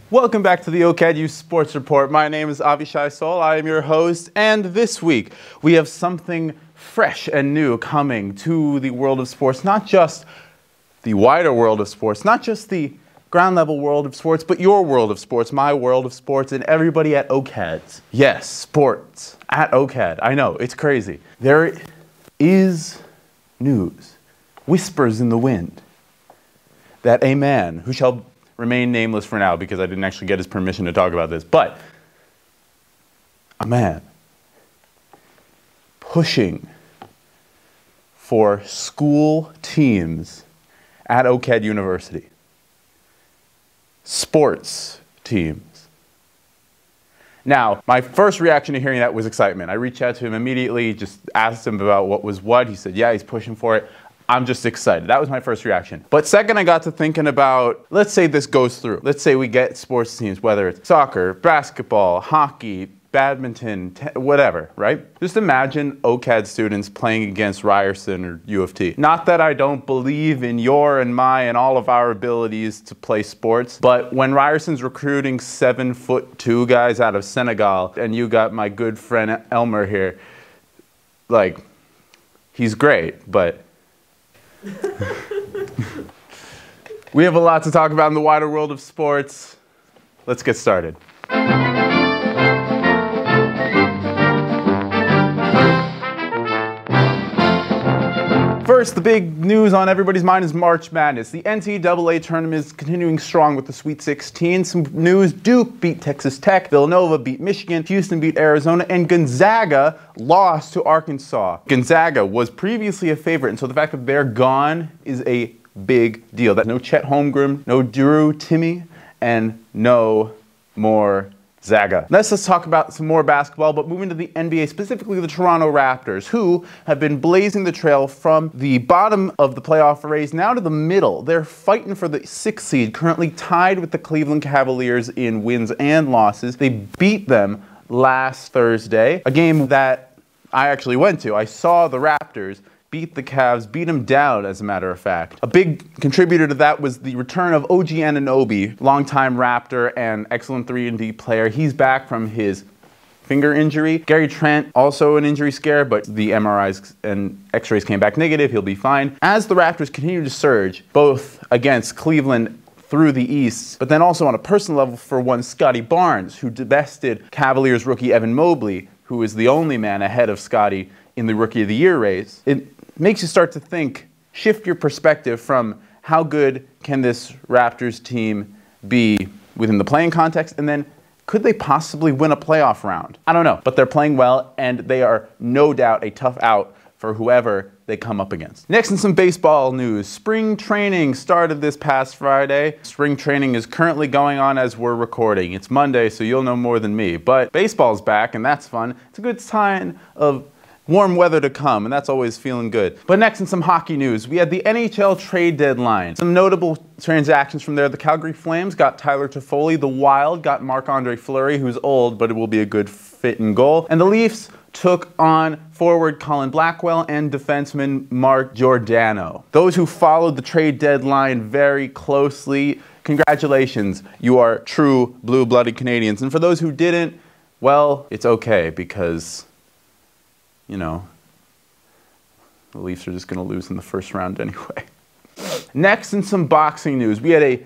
Welcome back to the OCAD Youth Sports Report. My name is Avishai Sol. I am your host, and this week we have something fresh and new coming to the world of sports. Not just the wider world of sports, not just the ground level world of sports, but your world of sports, my world of sports, and everybody at OCAD. Yes, sports at OCAD. I know, it's crazy. There is news, whispers in the wind, that a man who shall remain nameless for now because I didn't actually get his permission to talk about this, but a man pushing for school teams at OCAD University. Sports teams. Now, my first reaction to hearing that was excitement. I reached out to him immediately, just asked him about what was what. He said, yeah, he's pushing for it. I'm just excited. That was my first reaction. But second, I got to thinking about, let's say this goes through. Let's say we get sports teams, whether it's soccer, basketball, hockey, badminton, whatever, right? Just imagine OCAD students playing against Ryerson or U of T. Not that I don't believe in your and my and all of our abilities to play sports, but when Ryerson's recruiting 7'2" guys out of Senegal, and you got my good friend Elmer here, like, he's great, but we have a lot to talk about in the wider world of sports. Let's get started. First, the big news on everybody's mind is March Madness. The NCAA tournament is continuing strong with the Sweet 16. Some news: Duke beat Texas Tech, Villanova beat Michigan, Houston beat Arizona, and Gonzaga lost to Arkansas. Gonzaga was previously a favorite, and so the fact that they're gone is a big deal. That's no Chet Holmgren, no Drew Timme, and no more Zaga. Let's talk about some more basketball, but moving to the NBA, specifically the Toronto Raptors, who have been blazing the trail from the bottom of the playoff race now to the middle. They're fighting for the 6th seed, currently tied with the Cleveland Cavaliers in wins and losses. They beat them last Thursday, a game that I actually went to. I saw the Raptors beat the Cavs, beat them down, as a matter of fact. A big contributor to that was the return of OG Anunoby, longtime Raptor and excellent 3-and-D player. He's back from his finger injury. Gary Trent, also an injury scare, but the MRIs and X-rays came back negative. He'll be fine. As the Raptors continue to surge, both against Cleveland through the East, but then also on a personal level for one Scotty Barnes, who divested Cavaliers rookie Evan Mobley, who is the only man ahead of Scotty in the Rookie of the Year race. It makes you start to think, shift your perspective from how good can this Raptors team be within the playing context, and then could they possibly win a playoff round? I don't know, but they're playing well, and they are no doubt a tough out for whoever they come up against. Next, in some baseball news, spring training started this past Friday. Spring training is currently going on as we're recording. It's Monday, so you'll know more than me, but baseball's back, and that's fun. It's a good sign of warm weather to come, and that's always feeling good. But next, in some hockey news, we had the NHL trade deadline. Some notable transactions from there. The Calgary Flames got Tyler Toffoli. The Wild got Marc-Andre Fleury, who's old, but it will be a good fit in goal. And the Leafs took on forward Colin Blackwell and defenseman Mark Giordano. Those who followed the trade deadline very closely, congratulations. You are true blue-blooded Canadians. And for those who didn't, well, it's okay, because you know, the Leafs are just going to lose in the first round anyway. Next, in some boxing news, we had a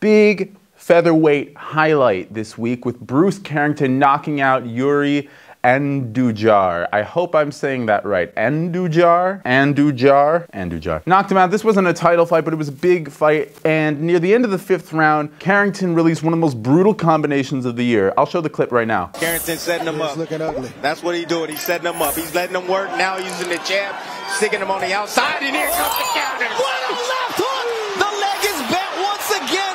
big featherweight highlight this week with Bruce Carrington knocking out Yuri Andujar. I hope I'm saying that right. Andujar? Knocked him out. This wasn't a title fight, but it was a big fight. And near the end of the 5th round, Carrington released one of the most brutal combinations of the year. I'll show the clip right now. Carrington setting him up. Looking ugly. That's what he's doing. He's setting him up. He's letting him work. Now using the jab, sticking him on the outside, and here comes the counter. What a left hook! The leg is bent once again.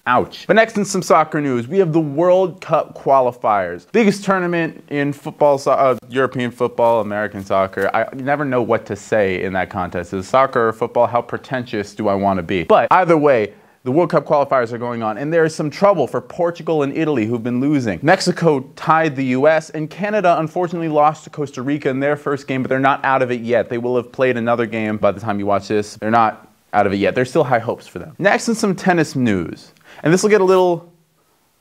Ouch. But next, in some soccer news, we have the World Cup qualifiers. Biggest tournament in football, European football, American soccer. I never know what to say in that contest. Is it soccer or football? How pretentious do I want to be? But either way, the World Cup qualifiers are going on, and there is some trouble for Portugal and Italy, who've been losing. Mexico tied the US, and Canada unfortunately lost to Costa Rica in their first game, but they're not out of it yet. They will have played another game by the time you watch this. They're not out of it yet. There's still high hopes for them. Next, in some tennis news, and this will get a little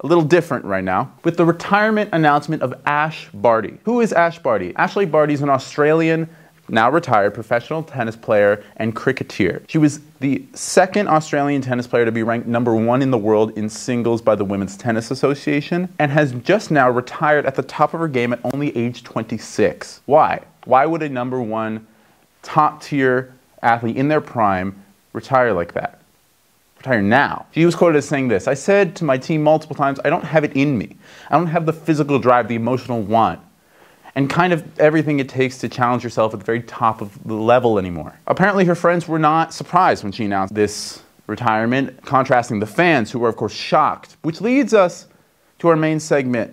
a little different right now with the retirement announcement of Ash Barty. Who is Ash Barty? Ashley Barty is an Australian, now retired, professional tennis player and cricketer. She was the second Australian tennis player to be ranked #1 in the world in singles by the Women's Tennis Association and has just now retired at the top of her game at only age 26. Why? Why would a #1 top-tier athlete in their prime retire like that? Retire now. She was quoted as saying this: "I said to my team multiple times, I don't have it in me. I don't have the physical drive, the emotional want, and kind of everything it takes to challenge yourself at the very top of the level anymore." Apparently her friends were not surprised when she announced this retirement, contrasting the fans, who were of course shocked. Which leads us to our main segment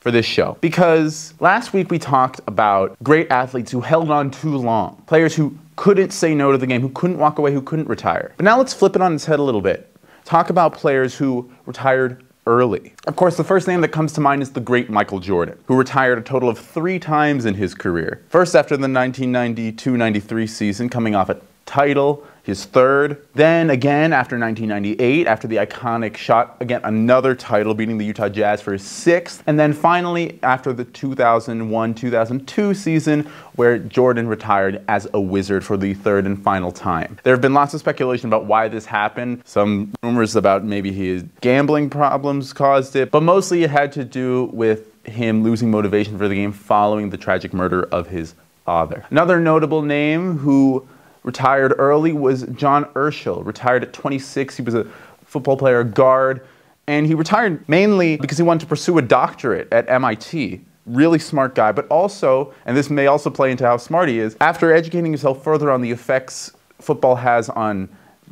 for this show. Because last week we talked about great athletes who held on too long, players who couldn't say no to the game, who couldn't walk away, who couldn't retire. But now let's flip it on its head a little bit. Talk about players who retired early. Of course, the first name that comes to mind is the great Michael Jordan, who retired a total of 3 times in his career. First after the 1992-93 season, coming off a title, his 3rd. Then again after 1998, after the iconic shot, again another title, beating the Utah Jazz for his 6th. And then finally after the 2001-2002 season, where Jordan retired as a Wizard for the 3rd and final time. There have been lots of speculation about why this happened. Some rumors about maybe his gambling problems caused it, but mostly it had to do with him losing motivation for the game following the tragic murder of his father. Another notable name who retired early was John Urschel. Retired at 26. He was a football player, guard, and he retired mainly because he wanted to pursue a doctorate at MIT. Really smart guy, but also, and this may also play into how smart he is, after educating himself further on the effects football has on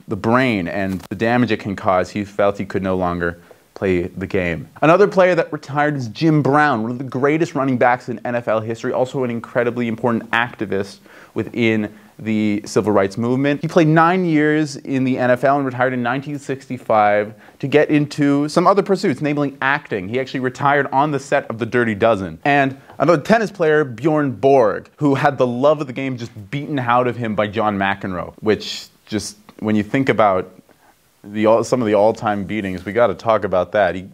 the brain and the damage it can cause, he felt he could no longer play the game. Another player that retired is Jim Brown, one of the greatest running backs in NFL history, also an incredibly important activist within the civil rights movement. He played 9 years in the NFL and retired in 1965 to get into some other pursuits, namely acting. He actually retired on the set of The Dirty Dozen. And another tennis player, Bjorn Borg, who had the love of the game just beaten out of him by John McEnroe, which just, when you think about some of the all-time beatings, we got to talk about that. He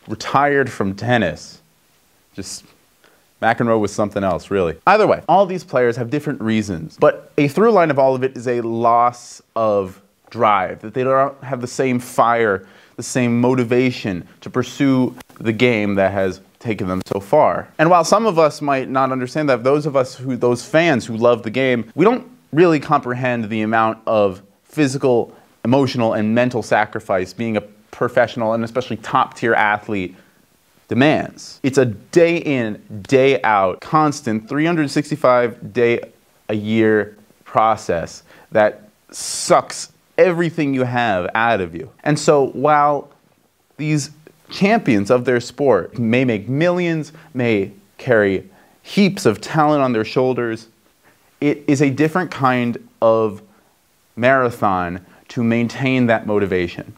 retired from tennis. Just McEnroe was something else, really. Either way, all these players have different reasons, but a through line of all of it is a loss of drive, that they don't have the same fire, the same motivation to pursue the game that has taken them so far. And while some of us might not understand that, those fans who love the game, we don't really comprehend the amount of physical, emotional, and mental sacrifice being a professional and especially top-tier athlete demands. It's a day in, day out, constant 365-day-a-year process that sucks everything you have out of you. And so while these champions of their sport may make millions, may carry heaps of talent on their shoulders, it is a different kind of marathon to maintain that motivation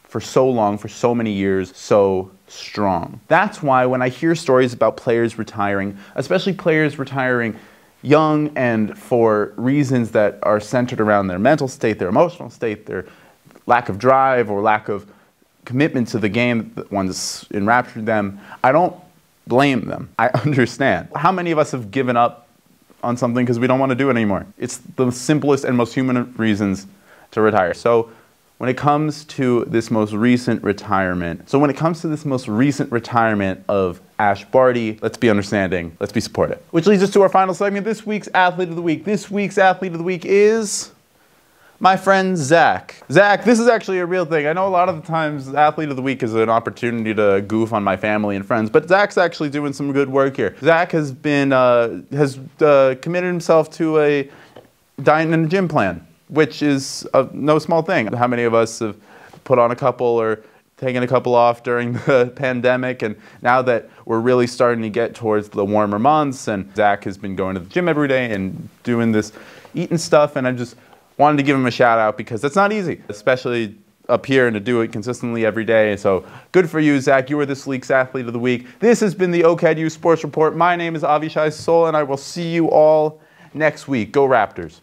for so long, for so many years, so strong. That's why when I hear stories about players retiring, especially players retiring young and for reasons that are centered around their mental state, their emotional state, their lack of drive or lack of commitment to the game that once enraptured them, I don't blame them. I understand. How many of us have given up on something because we don't want to do it anymore? It's the simplest and most human reasons to retire. So when it comes to this most recent retirement of Ash Barty, let's be understanding, let's be supportive. Which leads us to our final segment, this week's Athlete of the Week. This week's Athlete of the Week is my friend Zach. Zach, this is actually a real thing. I know a lot of the times Athlete of the Week is an opportunity to goof on my family and friends, but Zach's actually doing some good work here. Zach has been committed himself to a diet and a gym plan, which is no small thing. How many of us have put on a couple or taken a couple off during the pandemic, and now that we're really starting to get towards the warmer months, and Zach has been going to the gym every day and doing this eating stuff, and I just wanted to give him a shout out because that's not easy, especially up here, and to do it consistently every day. So good for you, Zach. You are this week's Athlete of the Week. This has been the OCAD Youth Sports Report. My name is Avishai Sol, and I will see you all next week. Go Raptors.